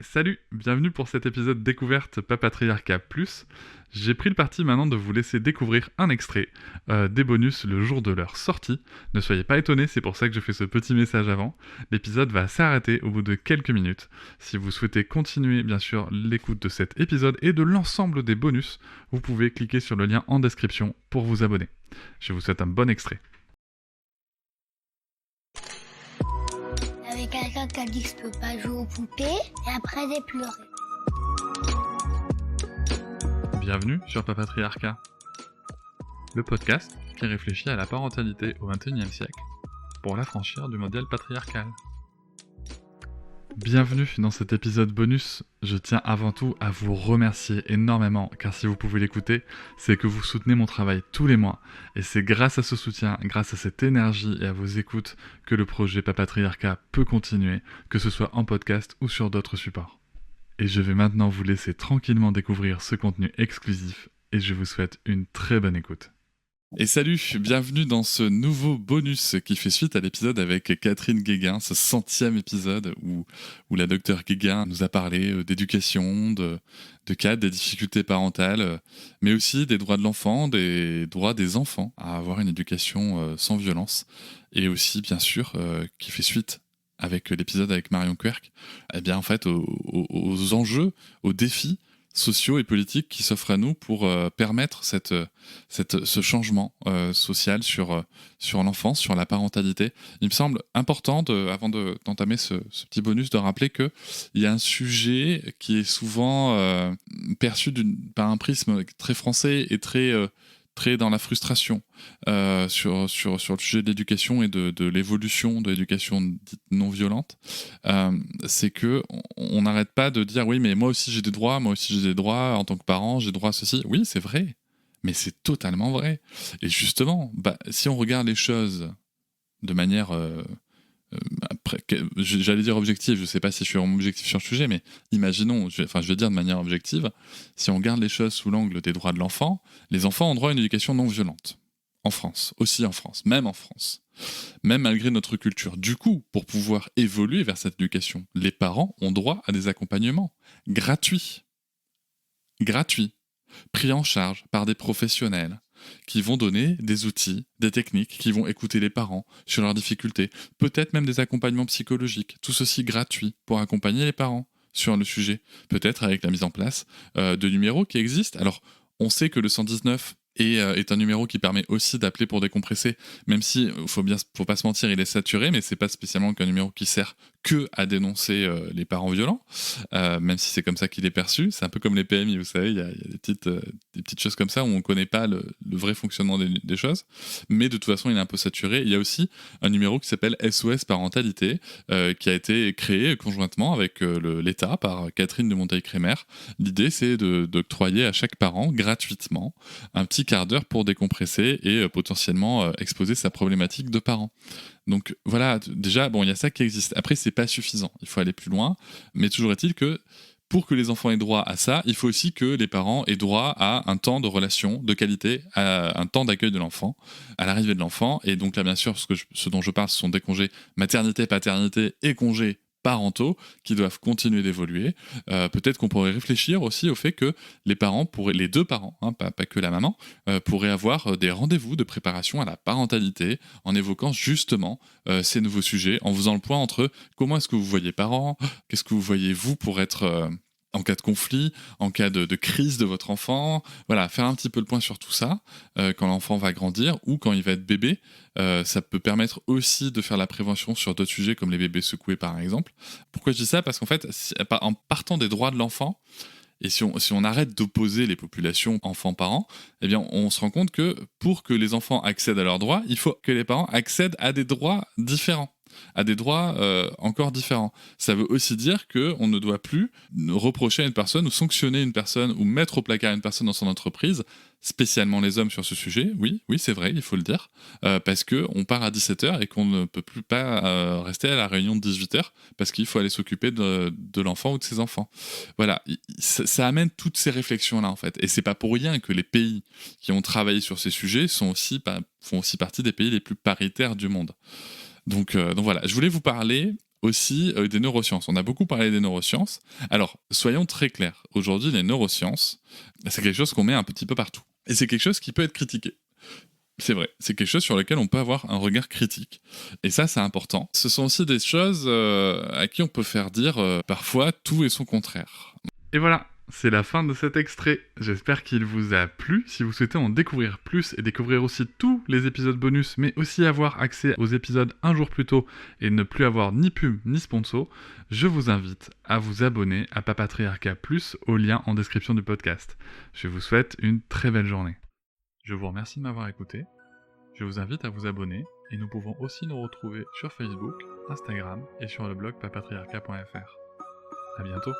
Salut, bienvenue pour cet épisode découverte Papatriarcat Plus. J'ai pris le parti maintenant de vous laisser découvrir un extrait des bonus le jour de leur sortie. Ne soyez pas étonnés, c'est pour ça que je fais ce petit message avant. L'épisode va s'arrêter au bout de quelques minutes. Si vous souhaitez continuer bien sûr l'écoute de cet épisode et de l'ensemble des bonus, vous pouvez cliquer sur le lien en description pour vous abonner. Je vous souhaite un bon extrait. Avec quelqu'un qui a dit que je peux pas jouer aux poupées, et après j'ai pleuré. Bienvenue sur Papatriarcat, le podcast qui réfléchit à la parentalité au XXIe siècle pour l'affranchir du modèle patriarcal. Bienvenue dans cet épisode bonus. Je tiens avant tout à vous remercier énormément, car si vous pouvez l'écouter, c'est que vous soutenez mon travail tous les mois. Et c'est grâce à ce soutien, grâce à cette énergie et à vos écoutes que le projet Papatriarcat peut continuer, que ce soit en podcast ou sur d'autres supports. Et je vais maintenant vous laisser tranquillement découvrir ce contenu exclusif, et je vous souhaite une très bonne écoute. Et salut, bienvenue dans ce nouveau bonus qui fait suite à l'épisode avec Catherine Guéguin, ce 100e épisode où la docteure Guéguin nous a parlé d'éducation, de cadres, des difficultés parentales, mais aussi des droits de l'enfant, des droits des enfants à avoir une éducation sans violence, et aussi bien sûr qui fait suite avec l'épisode avec Marion Querc, eh bien en fait aux enjeux, aux défis sociaux et politiques qui s'offrent à nous pour permettre ce changement social sur l'enfance, sur la parentalité. Il me semble important, avant d'entamer ce petit bonus, de rappeler qu'il y a un sujet qui est souvent perçu par un prisme très français et très dans la frustration sur le sujet de l'éducation et de l'évolution de l'éducation dite non violente, c'est que on n'arrête pas de dire oui mais moi aussi j'ai des droits en tant que parent, j'ai droit à ceci. Oui, c'est vrai, mais c'est totalement vrai. Et justement, si on regarde les choses de manière après, j'allais dire objective, je sais pas si je suis objectif sur le sujet, mais imaginons, je vais dire de manière objective, si on regarde les choses sous l'angle des droits de l'enfant, les enfants ont droit à une éducation non violente. En France, aussi en France, même malgré notre culture. Du coup, pour pouvoir évoluer vers cette éducation, les parents ont droit à des accompagnements gratuits, pris en charge par des professionnels qui vont donner des outils, des techniques, qui vont écouter les parents sur leurs difficultés, peut-être même des accompagnements psychologiques, tout ceci gratuit pour accompagner les parents sur le sujet, peut-être avec la mise en place de numéros qui existent. Alors, on sait que le 119 est un numéro qui permet aussi d'appeler pour décompresser, même si, faut pas se mentir, il est saturé, mais c'est pas spécialement qu'un numéro qui sert que à dénoncer les parents violents, même si c'est comme ça qu'il est perçu. C'est un peu comme les PMI, vous savez, il y a des petites choses comme ça où on connaît pas le vrai fonctionnement des choses, mais de toute façon il est un peu saturé. Il y a aussi un numéro qui s'appelle SOS Parentalité, qui a été créé conjointement avec l'État par Catherine de Monteil-Crémer. L'idée c'est d'octroyer à chaque parent gratuitement un petit quart d'heure pour décompresser et potentiellement exposer sa problématique de parent. Donc voilà, déjà, il y a ça qui existe. Après, c'est pas suffisant, il faut aller plus loin, mais toujours est-il que pour que les enfants aient droit à ça, il faut aussi que les parents aient droit à un temps de relation de qualité, à un temps d'accueil de l'enfant, à l'arrivée de l'enfant. Et donc là, bien sûr, ce dont je parle, ce sont des congés maternité, paternité et congés parentaux qui doivent continuer d'évoluer. Peut-être qu'on pourrait réfléchir aussi au fait que les deux parents, pas que la maman, pourraient avoir des rendez-vous de préparation à la parentalité en évoquant justement ces nouveaux sujets, en faisant le point entre comment est-ce que vous voyez parents, qu'est-ce que vous voyez vous pour être en cas de conflit, en cas de crise de votre enfant, voilà, faire un petit peu le point sur tout ça quand l'enfant va grandir ou quand il va être bébé. Ça peut permettre aussi de faire la prévention sur d'autres sujets comme les bébés secoués par exemple. Pourquoi je dis ça ? Parce qu'en fait, en partant des droits de l'enfant, et si on arrête d'opposer les populations enfants-parents, eh bien on se rend compte que pour que les enfants accèdent à leurs droits, il faut que les parents accèdent à des droits différents, à des droits encore différents. Ça veut aussi dire qu'on ne doit plus reprocher à une personne ou sanctionner une personne ou mettre au placard une personne dans son entreprise, spécialement les hommes sur ce sujet. Oui, c'est vrai, il faut le dire, parce qu'on part à 17h et qu'on ne peut plus pas rester à la réunion de 18h parce qu'il faut aller s'occuper de l'enfant ou de ses enfants. Voilà, ça amène toutes ces réflexions-là en fait. Et c'est pas pour rien que les pays qui ont travaillé sur ces sujets font aussi partie des pays les plus paritaires du monde. Donc voilà, je voulais vous parler aussi des neurosciences. On a beaucoup parlé des neurosciences. Alors, soyons très clairs. Aujourd'hui, les neurosciences, c'est quelque chose qu'on met un petit peu partout. Et c'est quelque chose qui peut être critiqué. C'est vrai, c'est quelque chose sur lequel on peut avoir un regard critique. Et ça, c'est important. Ce sont aussi des choses à qui on peut faire dire parfois tout et son contraire. Et voilà, c'est la fin de cet extrait. J'espère qu'il vous a plu. Si vous souhaitez en découvrir plus et découvrir aussi tous les épisodes bonus, mais aussi avoir accès aux épisodes un jour plus tôt et ne plus avoir ni pub ni sponsor, je vous invite à vous abonner à Papatriarcat Plus au lien en description du podcast. Je vous souhaite une très belle journée. Je vous remercie de m'avoir écouté. Je vous invite à vous abonner et nous pouvons aussi nous retrouver sur Facebook, Instagram et sur le blog papatriarcat.fr. À bientôt.